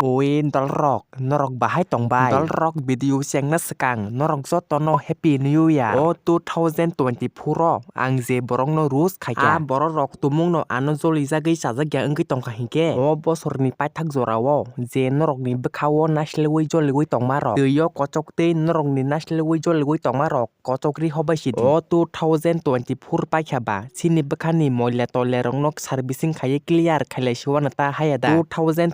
โอ้ยตลรอกนรกบ่ให้ตองบายตลรอกวิดีโอเสียงนัสกังนรกซอตโนแฮปปี้นิวเยียร์โอ้2020พูรออังเจบรองโนรูสไข่แก่บรรอกตุมุงโนอันโซลิซาเกยชาซะแกอังกิตองหิงเกโอ้บอสรนิไปทักโซราวเจนรกนี่บขาวนัชเลวิจอลวิตองมารอกเดยอกจกเตนรกนี่นัชเลวิจอลวิตองมารอกกจกรีฮอบชิดโอ้2020พูรไปแค่บาชินิบคันนี่มอลเลตอเลรองนกซาร์บิซิงไข่เคลียร์ไข่เลชวนตาให้ดา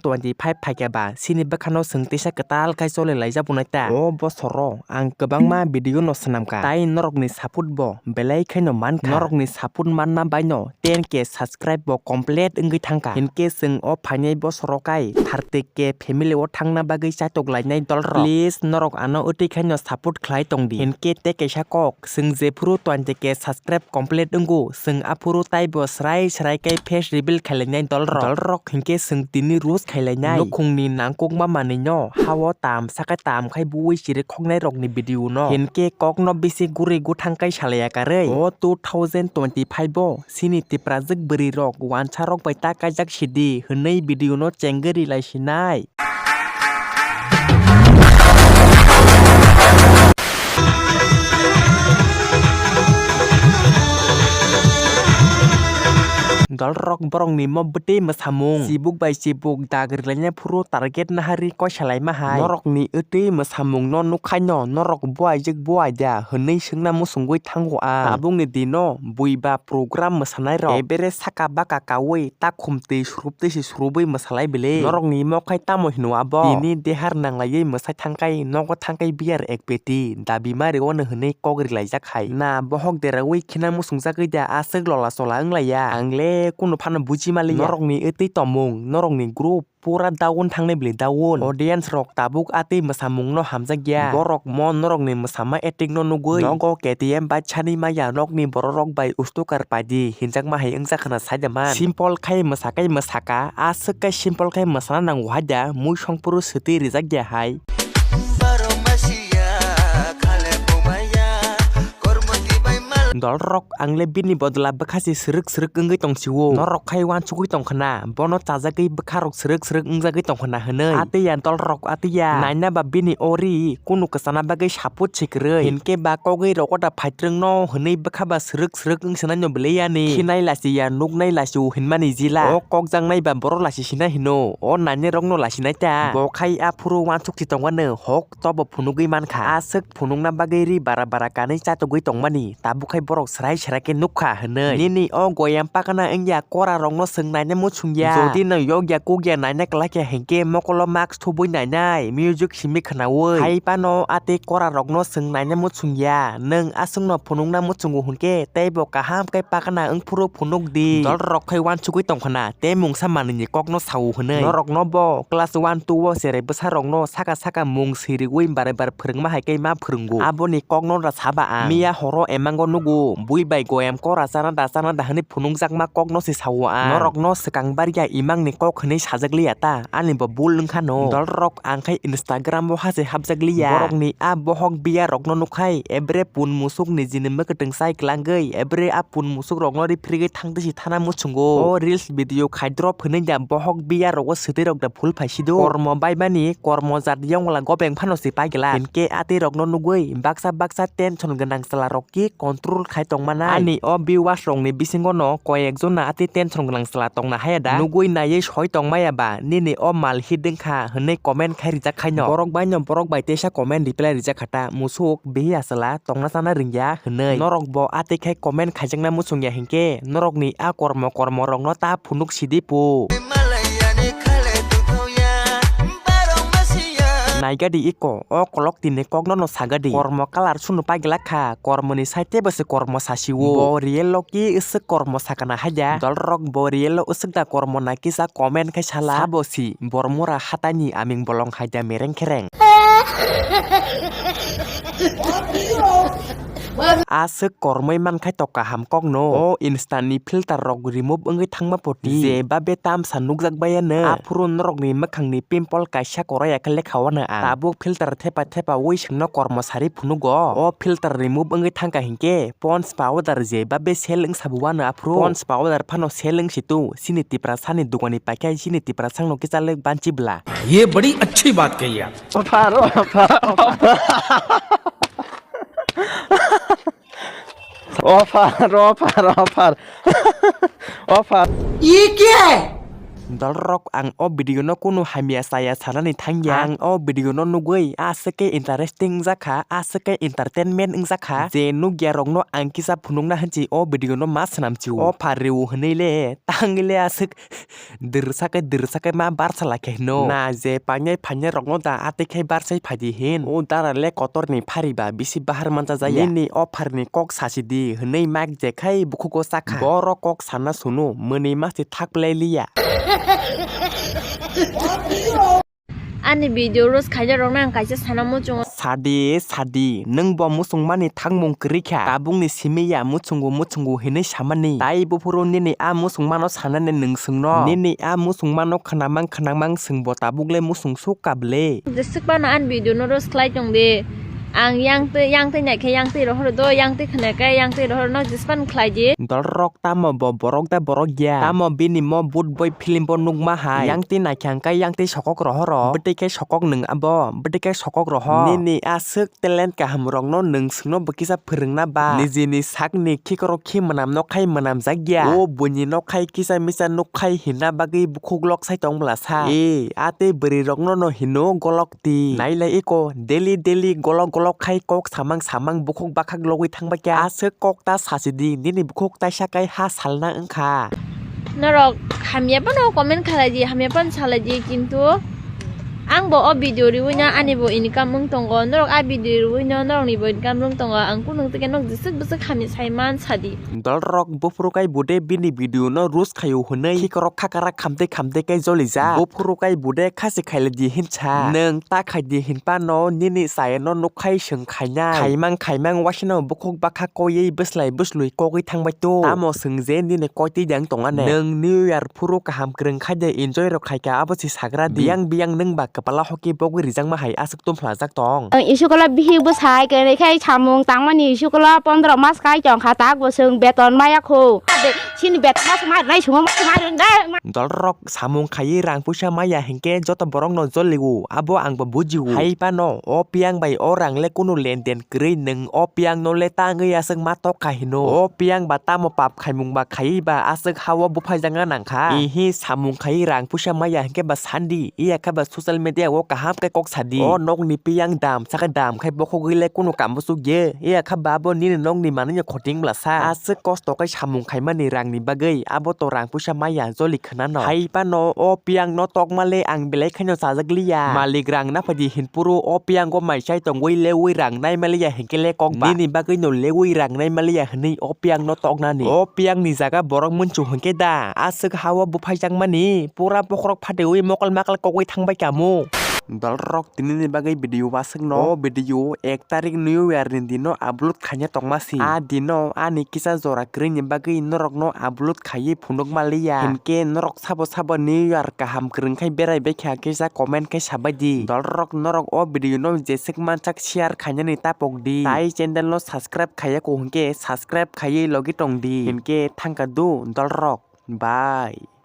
2025ไปแค่บาชินิบคันนสังติชกตาลไคโซเลไลจับุนัยตาโอ้บอสรออังกบังมาวิดีโอนสนามกาไตนรกนิสาพุดบอเบลัยแค่นมันนรกนิสาพุดมันน้ำใบโนเตียนเกส subscribe บอ complete อึงกิทังกาเห็นเกซึ่งอภายในบอสรอไกทาร์ติเกเพมิเลวทังน้ำบางใจตกไหลในดอลลาร์ please นรกอันอุติแค่นสาพุดคล้ายตรงดีเห็นเกเตเกชากอกซึ่งเจพรูตัวเก subscribe complete อึงกูซึ่งอภูรุไตบอสไรชไรไกเพจรีบิลไข่ในดอลลาร์เห็นเกซึ่งตินีรูสไข่ในลูกคงนีนางกงมาในย่อฮาวตามสักตามใครบุยชีริของในรกในวิดีโอเนาะเห็นเกกอกนอบิซิกุริกุทางไกชาเลยกันเลยโอ้2025สินิติปราซึกบริรอกวันชารกไปตากาจักชิดีเห็นในวิดีโอเนาะเจงเกอริไลชินายดอลร็อกบรองนี่มอบเตมาสามงซีบุกใบซีบุกดากริลเนี่ยพูดตาร์เก็ตนาฮารีก็ฉลายมาหายนรกนี่เตมาสามงนอนนุกไข่นอนรกบัวยึกบัวเดียเห็นในเชิงน้ำมุสงวยทั้งหัวตาบุงในดีโนบุยบาโปรแกรมมาสนายรอกเบเรสักบักกาเวตาคุมตีชรูปตีชรูปมาสลายเบลนรกนี่มอกไข่ตามหินวับทีนี่เดฮาร์นังไหลมาใส่ทางไก่นอกก็ทางไก่เบียร์เอกเปตีดาบิมาเรียกว่าเห็นในก็กริลจักไข่นาบ่ฮอกเดรวิขินามุสงจักเดียอาศึกหล่อละโซลาอังไหลยาอังเล่กุนพันบุจิมาลีนรกนี่ติต่อมงนรกนี่กรุ๊ปปูรัดดาวน์ทางในเบลดาวน์ออเดียนสรกตาบุกอาติมาสามุงนอหามจักยาบรอกมอนนรกนี่มาสามารถเอติกนนุกยน้องก็แกตีเอ็มบัชชานีมายานรกนี่บรอกใบอุสตุการปาดีหินจักมาให้อังจักขนาดไซด์มาซิมพอลไข่มาสักไก่มาสักอาสึกไก่ซิมพอลไข่มาสานนังวัดยามุชงปุรุสติริจักยาไฮดอลร็อกอังเลบินีบดลาบคาสิสรึกอึงไกตองชิวนรกไขวันชุกุยตองขนาบอนตาจักไกบคารกสรึกอึงจักไกตองขนาเฮเนยอาติยานดอลร็อกอาติยานายนาบับบินีโอรีกุนุกษณะบากชาพุชิกเรยเห็นเกบากอกรอกดับไพตรึงนอเฮเนยบคาบสรึกอึงชนะยมเบลียานีที่ในลาสิยานุกในลาชูเห็นมานิจิลาโอกอกจังในบัมบรลาชิชินาฮิโนโอนันเนรองโนลาชินาจาบอกไขอาพูรวันชุกจิตองวันเนฮกตอบผุนุกิมันขาอาซึกผุนุกนาบากรีบาราการในจ่าตกุยตองมานีตาบุไขบรอกสไลชราเกนุกขาเฮเนยนี่อ้อกวยามปากนาเอ็งยากราร้องนสึงนายเนี่ยมุชุงยาโจดีนายกยากุกยานายเนี่ยกลายแก่เห็นเกมมกลมาร์กทูบุยนายนายมิวสิกชิมิขนาเว้ยไฮปานออาติกราร้องนสึงนายเนี่ยมุชุงยาหนึ่งอาซึงนอพนุงนามุชุงหุ่นเกเตบอกกะห้ามไกปากนาเอ็งพูดพนุกดีดอลร็อกไขวันชุกุยตองขนาเตมุงสมานิยกอกนสาวเฮเนยนร็อกนอบอกลาสวันตัวเสเรบซารองนสักมุงสิริวิมบาร์บาร์พรึงมาให้ไกมาพรึงกูอาบนิกอกนรัสาบะมียาฮอร์เอมังกอนุกูบุยใบโกยมก็ราซานาดาฮันนี่พนุงจักมากอกนสิสาวนรกนสกังบาริยาอิมังนี่ก็คนนี้ชาจักลียตาอันนี้บบุลลึงขานดอลร็อกอังไข่อินสตาแกรมบ่ฮาเซฮับจักลียบรอกนี่อาบ่ฮอกเบียรอกนนุกไข่เอเบรปุนมุสุกนี่จินเมกตึงไซกลางเกยเอเบรอาปุนมุสุกรอกนริพริกทั้งที่ชิทานามุชงโกโอรีลส์วิดีโอไข่ดรอปเพิ่นยามบ่ฮอกเบียรอกว่าสติรอกดับพุลไผชิโดกอร์มอใบบ้านี้กอร์มอจัดย่องละก็แบ่งพันสิไปกลาเห็นเกอาติรอกนนุกเว้ยบักซาเต้นชนกันดังสลารอกกี้คอนโทรลไข่ตองมานาอันนี้อบิวว่าตรงนี้บิซิงก็เนาะก็ยังจนน่าติเต้นตรงกลางสลาตรงน่าให้ได้นุกุยนายช่วยตรงไม่อะบ่านี่อ้อมมาฮิดดึงค่ะเห็นในคอมเมนต์ใครริจักใครเนาะปรกใบยอมปรกใบเตชะคอมเมนต์ดิเปลริจักขตามุสุกเบียสละตรงนั้นน่าริงยาเห็นเลยนรกบ่อาติแค่คอมเมนต์ใครจังนั้นมุสุงยาเห็นเก้นรกนี้อากอร์มรองนอตาพุนุกชิดิปูนายก็ดีอีกก็ออกล็อกตินในกอกนนสากดีกอร์มกลาชุนไปกลักค่ะกอร์มนิสัยเตบสกอร์มซาชิวบริเอลกี้อิสกอร์มสักนาฮะยาดอลร็อกบริเอลอุสดากอร์มนักิสคอมเมนต์แค่ชาลาบอสีบอร์มูราฮัตานีอามิงบอลองฮะยาเมเรงแครง Asuk kormai man khai toka ham kok no o instant ni filter rok remove engai thangma poti je ba betam sanuk jak bayane apurun rok ni makhang ni pimple kaisa koraya khale khawana a tabuk filter thepa thepa oi singno kormosari phunugo o filter remove engai thangka hingke pons powder je ba be seleng sabuwana apro pons powder phano seleng situ sini tipra sani dukani pakai sini tipra sangno kichale banchi bla ये बड़ी अच्छी बात कही आप ऑफर ये क्या है Dalrok ang o video no kuno hamia saya sanani thangya ang o video no nugui asake interesting zakha asake entertainment ing zakha je nugya rok no ang kisa phunungna hanchi o video no ma sanamchu o phareu hneile tangile asuk dirsake ma barsala ke no na je panyai phanye rok no da ate khai barsai phadi hin o darale kotor ni phariba bisi bahar manta jaya ni offer ni kok sasidi hnei mak je khai bukhugo sakha boro kok sana sunu moni ma si thakplai liya Ani video ros khaja rong nang kaisa sanamo chung sadi nung bo musungmani thangmung krikha tabungni simiya muchungu hene samani tai bufuro nini a musungmano sanane nungsungno nini a musungmano khanamang sungbo tabugle musung sukable desik bana an video no ros khlai chung de ang yang te nai khe yang te ro do yang te khna ka yang te ro no jispan khlai je Dalrok tamo bo borok da borok ya tamo bini mo bud boy film bo nungma hai yang te nai khang ka yang te sokok ro bete ke sokok nung abo bete ke sokok ro nini asuk talent ka hamrong no nung sungno bakisa phurungna ba nijini sakni khikoro khimanam no khai manam jagya o buni no khai kisa misa no khai hina bagi bukhuglok sai tongbla sa e ate beri rok no hino golok ti naila eko daily golok khai kok samang bukhuk bakhak logoi thangba kya asuk kok ta sasidi nini bukhuk ta sakai ha salna engkha norok hamya pano comment khalaji hamya pan salaji kintu ang bo o video riwina ani bo income mung tongo norok a video riwina norok ni bo income mung tongo ang kunung teke nok jisik busuk hamya saiman sadi Dalrok bufrukai bude bini video no rus khayu hunai khikorok khakara khamte kai jolija bufrukai bude khasi khailadi hincha neng ta khaidi hinpa no nini sai no nukhai sung khaina khaimang wasino bukhuk bakha koyi buslai buslui kogi thangbai to amo sungje nini koiti jang tongane neng new year phuru ka ham kreng khaide enjoy ro khaika abosi sagra biang neng ba kapala hoki bogi rijang ma hai asuk tum phlajak tong Isyukola bihi busai ke khai chamung tangmani isyukola 15 mas kai jong khatak busung beton maya kho sini bet mas mai rai sungma mai dai Dalrok samung khai rang pusha maya hengke joto borong no joligu abo ang babujigu hai pano o piang bai orang le kunu lenden krei neng o piang no le ta ngai asung ma to kahino o piang ba ta mo pap khaimung ba khai ba asuk hawa bu phajanga nangkha ihi samung khai rang pusha maya hengke ba sandi iya ka ba social media wo kaham ke kok sadi o nok ni piang dam saka dam khai bokho gile kunu kam busuk ye iya ka babo ni nok ni mani khoting bla sa asuk kosto kai samung khai mani rang ni bagai abo to rang pusha maya joli khana no hai pano o piang no tok male ang belai khanyo sajaglia malik rang na phadi hinpuru o piang go mai chai tongwei lewi rang nai malia henkele kok ba ni bagai no lewi rang nai malia hni o piang no tok na ni o piang ni jaga borok munchu hengke da asuk hawa bu phajang mani pura pokrok phadeui mokal makal kokoi thangbai kamu Dalrok tini bagai video baseng no video 1 tarik new year ni dino upload khanya tongmasi a dino ani kisa jora kring bagai norok no upload khayi phunok malia hinke norok sabo new year kaham kring khai berai be kha kisa comment khai sabadi Dalrok norok o video no jesek manchak share khanya ni tapok di tai channel no subscribe khaya ko hinke subscribe khayi logi tong di hinke thangka du Dalrok bye